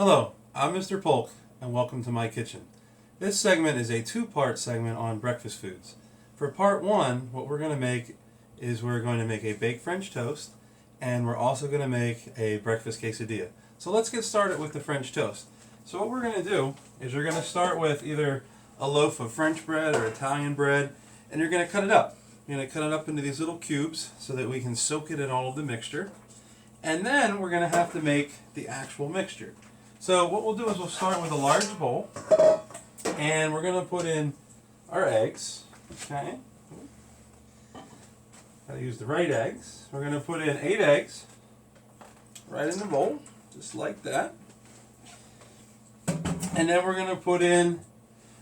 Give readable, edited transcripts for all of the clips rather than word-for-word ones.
Hello, I'm Mr. Polk, and welcome to my kitchen. This segment is a two-part segment on breakfast foods. For part one, what we're going to make is we're going to make a baked French toast, and we're also going to make a breakfast quesadilla. So let's get started with the French toast. So what we're going to do is we're going to start with either a loaf of French bread or Italian bread, and you're going to cut it up. You're going to cut it up into these little cubes so that we can soak it in all of the mixture. And then we're going to have to make the actual mixture. So what we'll do is we'll start with a large bowl, and we're going to put in our eggs. Okay. Got to use the right eggs. We're going to put in 8 eggs right in the bowl, just like that. And then we're going to put in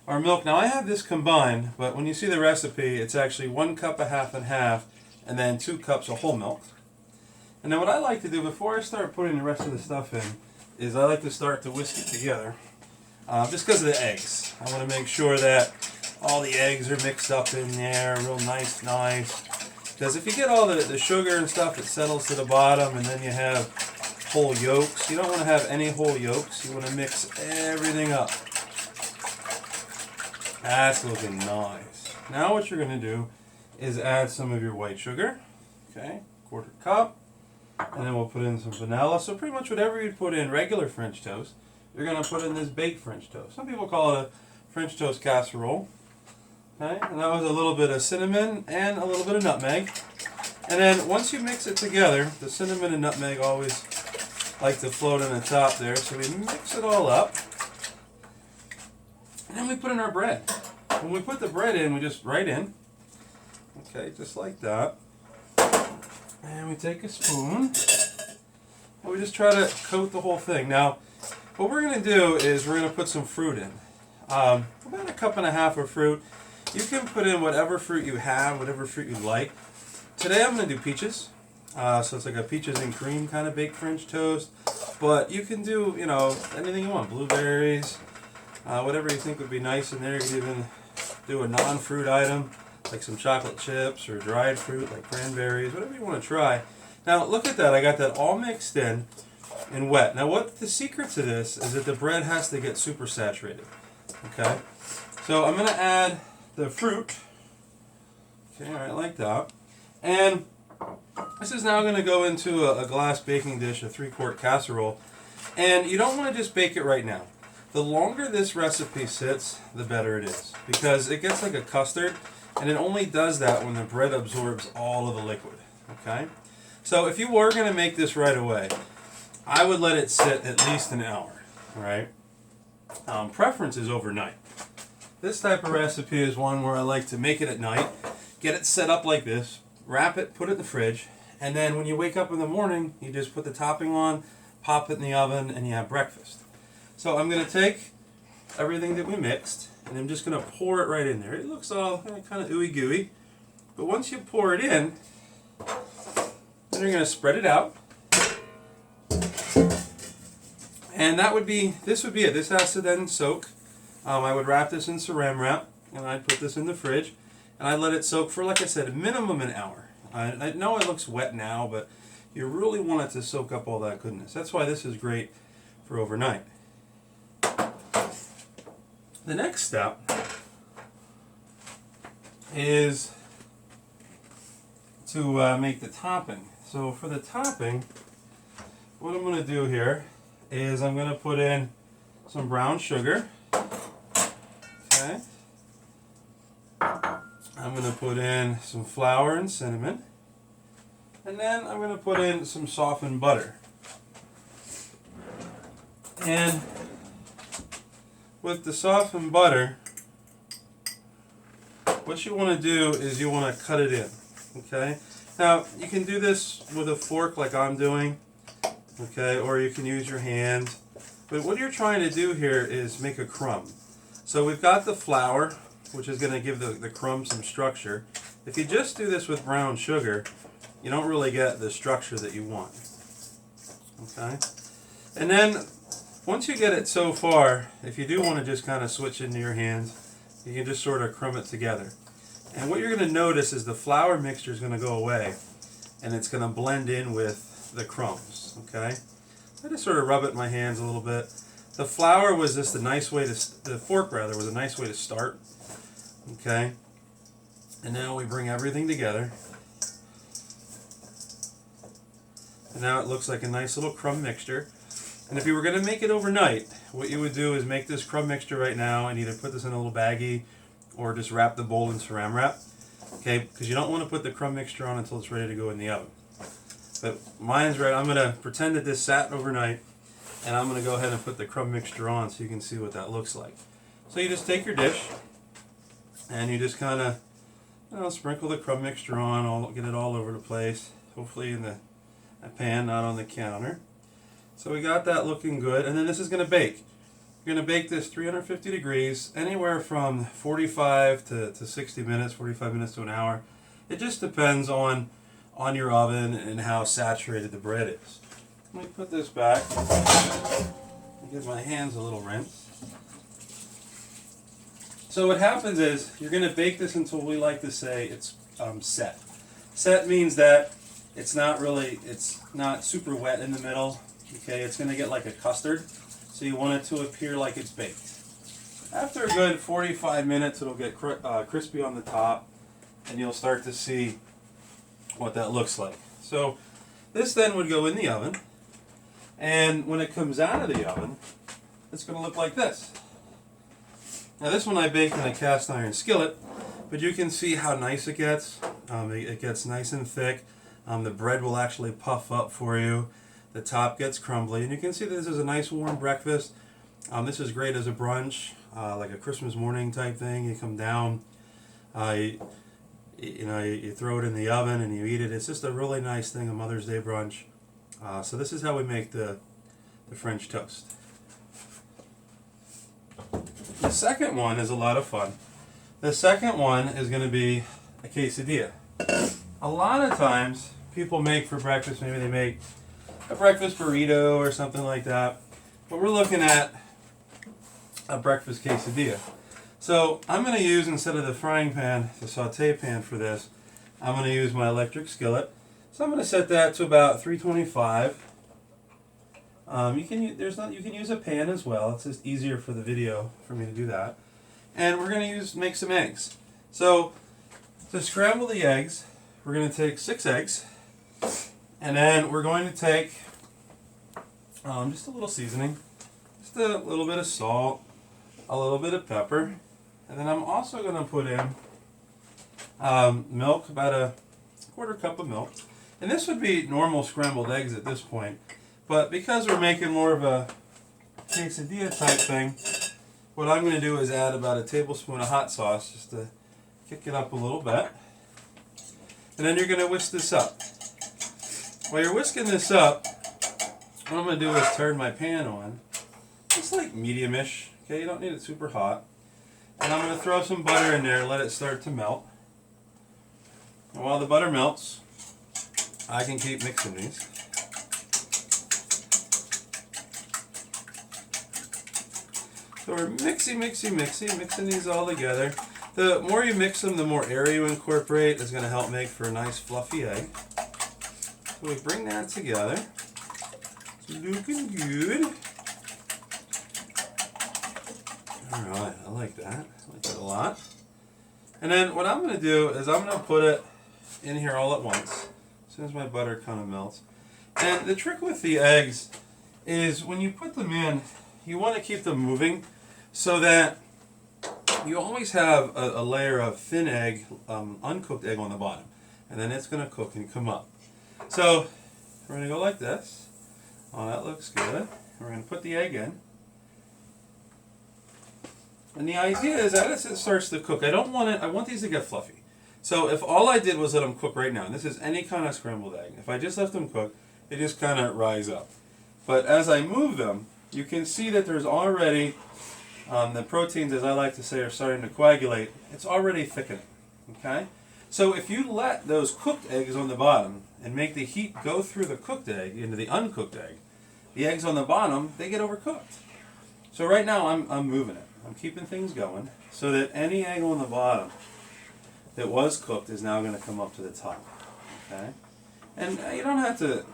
our milk. Now I have this combined, but when you see the recipe, it's actually 1 cup of half and half, and then 2 cups of whole milk. And then what I like to do before I start putting the rest of the stuff in is I like to start to whisk it together, just because of the eggs. I want to make sure that all the eggs are mixed up in there, real nice. Because if you get all the sugar and stuff, it settles to the bottom, and then you have whole yolks. You don't want to have any whole yolks. You want to mix everything up. That's looking nice. Now what you're going to do is add some of your white sugar. Okay, 1/4 cup. And then we'll put in some vanilla. So pretty much whatever you'd put in regular French toast, you're going to put in this baked French toast. Some people call it a French toast casserole. Okay, and that was a little bit of cinnamon and a little bit of nutmeg. And then once you mix it together, the cinnamon and nutmeg always like to float on the top there. So we mix it all up. And then we put in our bread. When we put the bread in, we just right in. Okay, just like that. And we take a spoon, and we just try to coat the whole thing. Now, what we're going to do is we're going to put some fruit in. About 1.5 cups of fruit. You can put in whatever fruit you have, whatever fruit you like. Today I'm going to do peaches. So it's like a peaches and cream kind of baked French toast. But you can do, anything you want. Blueberries, whatever you think would be nice in there. You can even do a non-fruit item, like some chocolate chips or dried fruit like cranberries, whatever you want to try. Now look at that, I got that all mixed in and wet. Now what the secret to this is that the bread has to get super saturated. Okay, so I'm going to add the fruit. Okay, alright, like that. And this is now going to go into a glass baking dish, a 3-quart casserole. And you don't want to just bake it right now. The longer this recipe sits, the better it is, because it gets like a custard. And it only does that when the bread absorbs all of the liquid, okay? So if you were going to make this right away, I would let it sit at least an hour, all right? Preference is overnight. This type of recipe is one where I like to make it at night, get it set up like this, wrap it, put it in the fridge, and then when you wake up in the morning, you just put the topping on, pop it in the oven, and you have breakfast. So I'm going to take everything that we mixed, and I'm just going to pour it right in there. It looks all kind of ooey gooey, but once you pour it in, then you're going to spread it out, and this would be it. This has to then soak. I would wrap this in saran wrap, and I'd put this in the fridge, and I'd let it soak for, like I said, a minimum an hour. I know it looks wet now, but you really want it to soak up all that goodness. That's why this is great for overnight. The next step is to make the topping. So for the topping, what I'm going to do here is I'm going to put in some brown sugar. Okay. I'm going to put in some flour and cinnamon. And then I'm going to put in some softened butter. And with the softened butter, what you want to do is you want to cut it in, okay? Now, you can do this with a fork like I'm doing, okay, or you can use your hand. But what you're trying to do here is make a crumb. So we've got the flour, which is going to give the crumb some structure. If you just do this with brown sugar, you don't really get the structure that you want, okay? And then once you get it so far, if you do want to just kind of switch into your hands, you can just sort of crumb it together. And what you're going to notice is the flour mixture is going to go away, and it's going to blend in with the crumbs, okay? I just sort of rub it in my hands a little bit. The flour was just a nice way to, the fork rather, was a nice way to start. Okay. And now we bring everything together. And now it looks like a nice little crumb mixture. And if you were going to make it overnight, what you would do is make this crumb mixture right now and either put this in a little baggie or just wrap the bowl in saran wrap. Okay, because you don't want to put the crumb mixture on until it's ready to go in the oven. But mine's ready. I'm going to pretend that this sat overnight, and I'm going to go ahead and put the crumb mixture on so you can see what that looks like. So you just take your dish and you just kind of sprinkle the crumb mixture on, get it all over the place, hopefully in the pan, not on the counter. So we got that looking good, and then this is going to bake. You're going to bake this 350 degrees, anywhere from 45 to 60 minutes, 45 minutes to an hour. It just depends on your oven and how saturated the bread is. Let me put this back. Give my hands a little rinse. So what happens is you're going to bake this until we like to say it's set. Set means that it's not super wet in the middle. Okay, it's going to get like a custard. So you want it to appear like it's baked. After a good 45 minutes, it'll get crispy on the top, and you'll start to see what that looks like. So this then would go in the oven, and when it comes out of the oven, it's going to look like this. Now this one I baked in a cast iron skillet, but you can see how nice it gets. It gets nice and thick. The bread will actually puff up for you. The top gets crumbly, and you can see that this is a nice warm breakfast. This is great as a brunch, like a Christmas morning type thing. You come down, you throw it in the oven and you eat it. It's just a really nice thing, a Mother's Day brunch. So this is how we make the French toast. The second one is a lot of fun. The second one is going to be a quesadilla. A lot of times people make for breakfast, maybe they make a breakfast burrito or something like that. But we're looking at a breakfast quesadilla. So I'm going to use, instead of the frying pan, the saute pan for this, I'm going to use my electric skillet. So I'm going to set that to about 325. You can use a pan as well. It's just easier for the video for me to do that. And we're going to make some eggs. So to scramble the eggs, we're going to take 6 eggs. And then we're going to take just a little seasoning, just a little bit of salt, a little bit of pepper, and then I'm also going to put in milk, about a quarter cup of milk. And this would be normal scrambled eggs at this point, but because we're making more of a quesadilla type thing, what I'm going to do is add about a tablespoon of hot sauce just to kick it up a little bit. And then you're going to whisk this up. While you're whisking this up, what I'm going to do is turn my pan on, just like medium-ish. Okay, you don't need it super hot. And I'm going to throw some butter in there, let it start to melt. And while the butter melts, I can keep mixing these. So we're mixing these all together. The more you mix them, the more air you incorporate is going to help make for a nice fluffy egg. So we bring that together. It's looking good. Alright, I like that. I like that a lot. And then what I'm going to do is I'm going to put it in here all at once, as soon as my butter kind of melts. And the trick with the eggs is when you put them in, you want to keep them moving so that you always have a layer of thin egg, uncooked egg on the bottom. And then it's going to cook and come up. So we're going to go like this. Oh, that looks good. We're going to put the egg in. And the idea is that as it starts to cook, I want these to get fluffy. So if all I did was let them cook right now, and this is any kind of scrambled egg, if I just left them cook, they just kind of rise up. But as I move them, you can see that there's already, the proteins, as I like to say, are starting to coagulate. It's already thickening, okay? So if you let those cooked eggs on the bottom and make the heat go through the cooked egg into the uncooked egg, the eggs on the bottom, they get overcooked. So right now I'm moving it. I'm keeping things going so that any egg on the bottom that was cooked is now going to come up to the top, okay? And you don't have to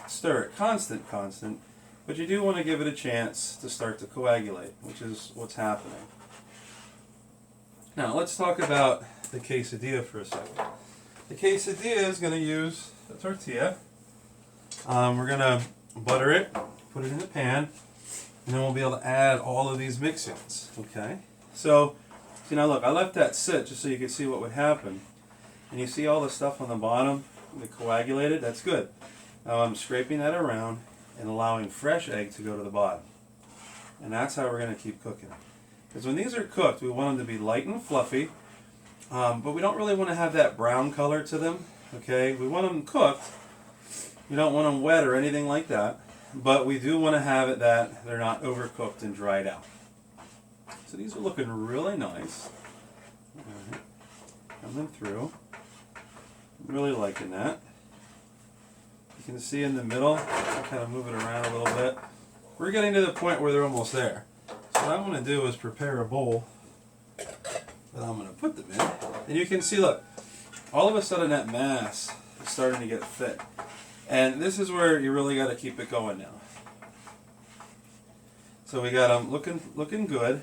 stir it constant. But you do want to give it a chance to start to coagulate, which is what's happening. Now let's talk about the quesadilla for a second. The quesadilla is going to use a tortilla. We're going to butter it, put it in the pan, and then we'll be able to add all of these mix-ins. Okay? So, see now look, I left that sit just so you could see what would happen. And you see all the stuff on the bottom, the coagulated, that's good. Now I'm scraping that around and allowing fresh egg to go to the bottom. And that's how we're going to keep cooking. Because when these are cooked, we want them to be light and fluffy, but we don't really want to have that brown color to them. Okay, we want them cooked. We don't want them wet or anything like that, but we do want to have it that they're not overcooked and dried out. So these are looking really nice. All right. Coming through. I'm really liking that. You can see in the middle, I'll kind of move it around a little bit. We're getting to the point where they're almost there. So what I'm going to do is prepare a bowl that I'm going to put them in. And you can see, look, all of a sudden that mass is starting to get thick. And this is where you really got to keep it going now. So we got them looking good.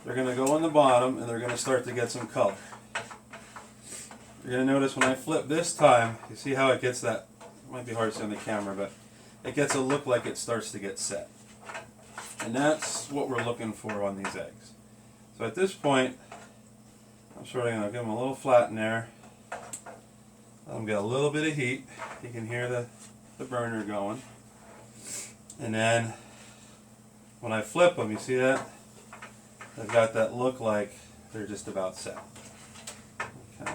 They're going to go on the bottom and they're going to start to get some color. You're going to notice when I flip this time, you see how it gets that, it might be hard to see on the camera, but it gets a look like it starts to get set. And that's what we're looking for on these eggs. So at this point, I'm sort of going to give them a little flatten there. Let them get a little bit of heat. You can hear the burner going. And then when I flip them, you see that? They've got that look like they're just about set. Okay.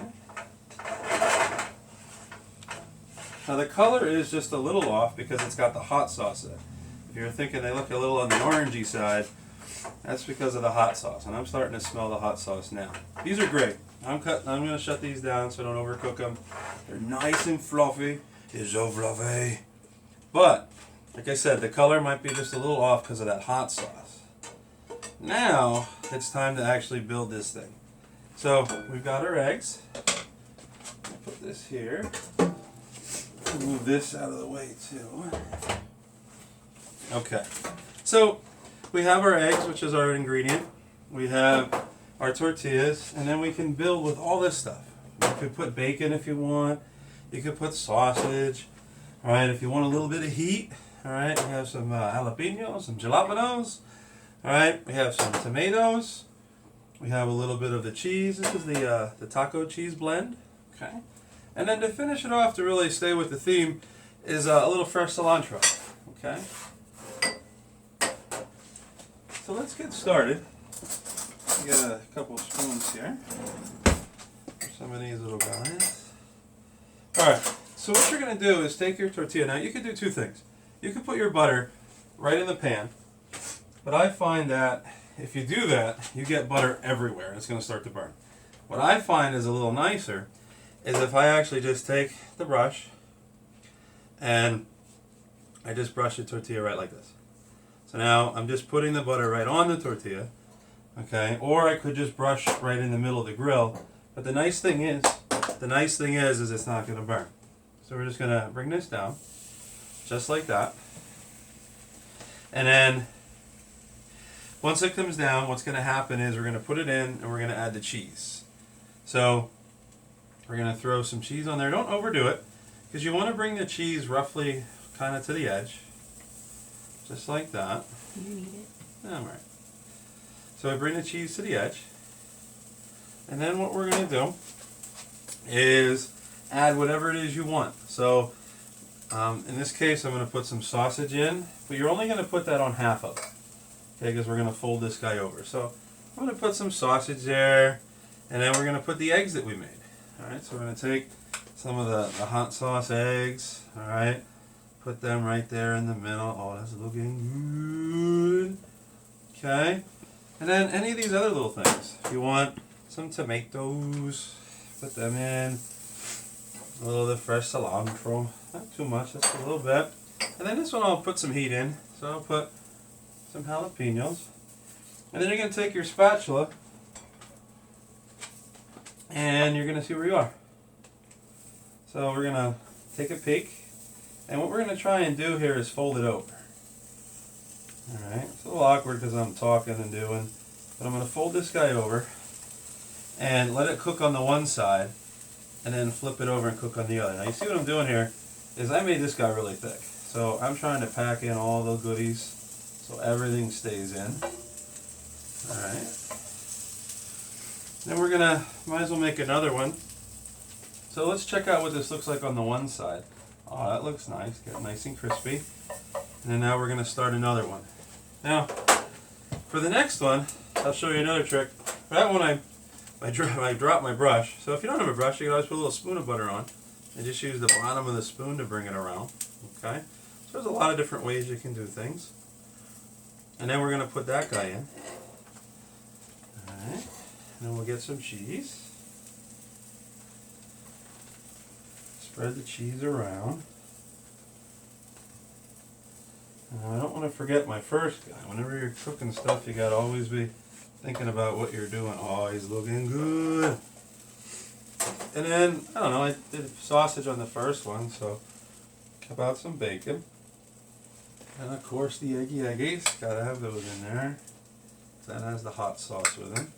Now the color is just a little off because it's got the hot sauce in it. If you're thinking they look a little on the orangey side, that's because of the hot sauce. And I'm starting to smell the hot sauce now. These are great. I'm going to shut these down so I don't overcook them. They're nice and fluffy. It's so fluffy. But, like I said, the color might be just a little off because of that hot sauce. Now, it's time to actually build this thing. So, we've got our eggs. I'll put this here. Move this out of the way too. Okay. So, we have our eggs, which is our ingredient. We have our tortillas, and then we can build with all this stuff. You could put bacon if you want. You could put sausage. All right, if you want a little bit of heat, all right, we have some jalapenos, some jalapenos. All right, we have some tomatoes. We have a little bit of the cheese. This is the taco cheese blend. Okay. And then to finish it off, to really stay with the theme, is a little fresh cilantro. Okay. So let's get started. We got a couple of spoons here. Some of these little guys. Alright, so what you're going to do is take your tortilla. Now you could do two things. You could put your butter right in the pan. But I find that if you do that, you get butter everywhere and it's going to start to burn. What I find is a little nicer is if I actually just take the brush and I just brush the tortilla right like this. So now I'm just putting the butter right on the tortilla. Okay, or I could just brush right in the middle of the grill. But the nice thing is it's not going to burn. So we're just going to bring this down, just like that. And then once it comes down, what's going to happen is we're going to put it in and we're going to add the cheese. So we're going to throw some cheese on there. Don't overdo it, because you want to bring the cheese roughly kind of to the edge, just like that. You need it. All right. So I bring the cheese to the edge, and then what we're going to do is add whatever it is you want. So in this case, I'm going to put some sausage in, but you're only going to put that on half of it, okay? Because we're going to fold this guy over. So I'm going to put some sausage there, and then we're going to put the eggs that we made. All right. So we're going to take some of the hot sauce eggs. All right. Put them right there in the middle. Oh, that's looking good. Okay. And then any of these other little things. If you want some tomatoes, put them in. A little of the fresh cilantro. Not too much, just a little bit. And then this one I'll put some heat in. So I'll put some jalapenos. And then you're going to take your spatula and you're going to see where you are. So we're going to take a peek. And what we're going to try and do here is fold it over. Alright, it's a little awkward because I'm talking and doing, but I'm going to fold this guy over and let it cook on the one side and then flip it over and cook on the other. Now you see what I'm doing here is I made this guy really thick. So I'm trying to pack in all the goodies so everything stays in. Alright. Then we're going to, might as well make another one. So let's check out what this looks like on the one side. Oh, that looks nice. Get nice and crispy. And then now we're going to start another one. Now, for the next one, I'll show you another trick. For that one, I dropped my brush. So if you don't have a brush, you can always put a little spoon of butter on. And just use the bottom of the spoon to bring it around. Okay? So there's a lot of different ways you can do things. And then we're going to put that guy in. Alright. And then we'll get some cheese. Spread the cheese around. And I don't want to forget my first guy. Whenever you're cooking stuff, you got to always be thinking about what you're doing. Oh, he's looking good. And then, I don't know, I did sausage on the first one, so about some bacon. And of course the eggies, gotta have those in there. That has the hot sauce with them.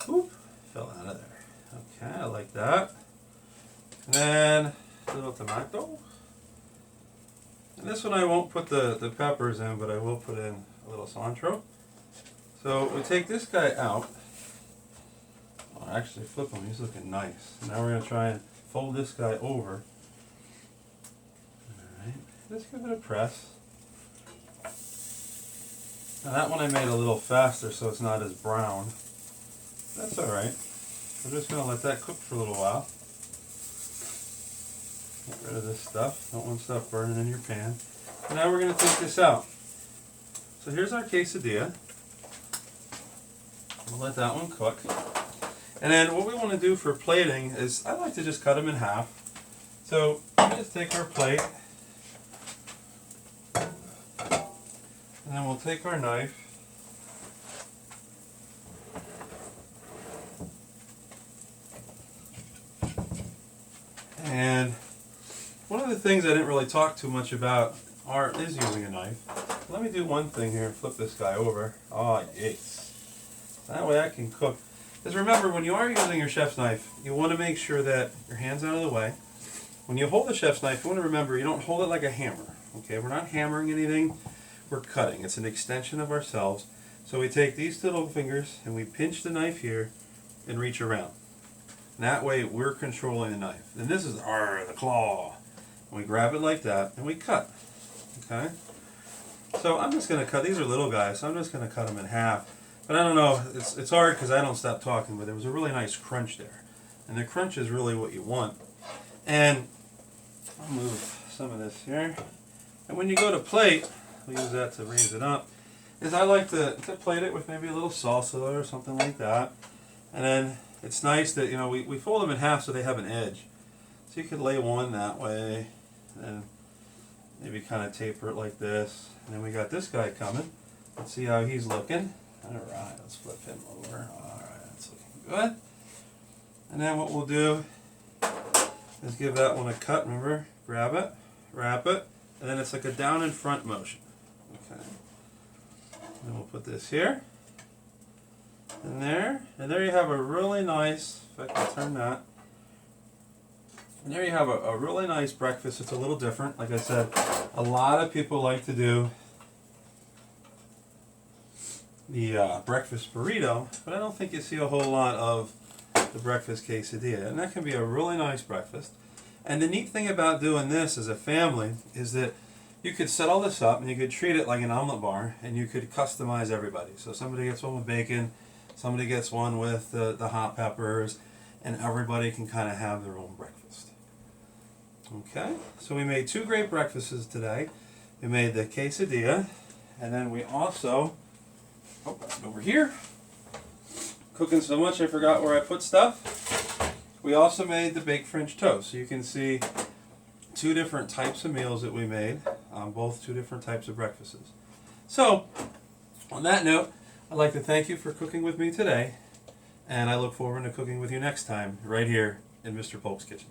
Oop, fell out of there. Okay, I like that. And then a little tomato. And this one I won't put the peppers in, but I will put in a little cilantro. So we take this guy out. Oh, actually flip him, he's looking nice. Now we're going to try and fold this guy over. Alright, just give it a press. Now that one I made a little faster so it's not as brown. That's alright. We're just going to let that cook for a little while. Get rid of this stuff. Don't want stuff burning in your pan. And now we're going to take this out. So here's our quesadilla. We'll let that one cook. And then what we want to do for plating is I like to just cut them in half. So we just take our plate. And then we'll take our knife. And one of the things I didn't really talk too much about is using a knife. Let me do one thing here and flip this guy over. Oh, yes. That way I can cook. Because remember, when you are using your chef's knife, you want to make sure that your hand's out of the way. When you hold the chef's knife, you want to remember you don't hold it like a hammer. Okay, we're not hammering anything. We're cutting. It's an extension of ourselves. So we take these two little fingers and we pinch the knife here and reach around. And that way we're controlling the knife. And this is the claw. And we grab it like that and we cut. Okay? So I'm just going to cut. These are little guys, so I'm just going to cut them in half. But I don't know. It's hard because I don't stop talking, but there was a really nice crunch there. And the crunch is really what you want. And I'll move some of this here. And when you go to plate, we'll use that to raise it up, is I like to plate it with maybe a little salsa or something like that. And then it's nice that, you know, we fold them in half so they have an edge. So you could lay one that way, and maybe kind of taper it like this. And then we got this guy coming. Let's see how he's looking. Alright, let's flip him over. Alright, that's looking good. And then what we'll do is give that one a cut, remember? Grab it, wrap it, and then it's like a down and front motion. Okay. And we'll put this here. And there you have a really nice, if I can turn that. And there you have a really nice breakfast. It's a little different. Like I said, a lot of people like to do the breakfast burrito, but I don't think you see a whole lot of the breakfast quesadilla. And that can be a really nice breakfast. And the neat thing about doing this as a family is that you could set all this up and you could treat it like an omelet bar and you could customize everybody. So somebody gets one with bacon, somebody gets one with the hot peppers, and everybody can kind of have their own breakfast. Okay, so we made two great breakfasts today. We made the quesadilla, and then we also, over here, cooking so much I forgot where I put stuff. We also made the baked French toast. So you can see two different types of meals that we made, both two different types of breakfasts. So, on that note, I'd like to thank you for cooking with me today, and I look forward to cooking with you next time right here in Mr. Polk's Kitchen.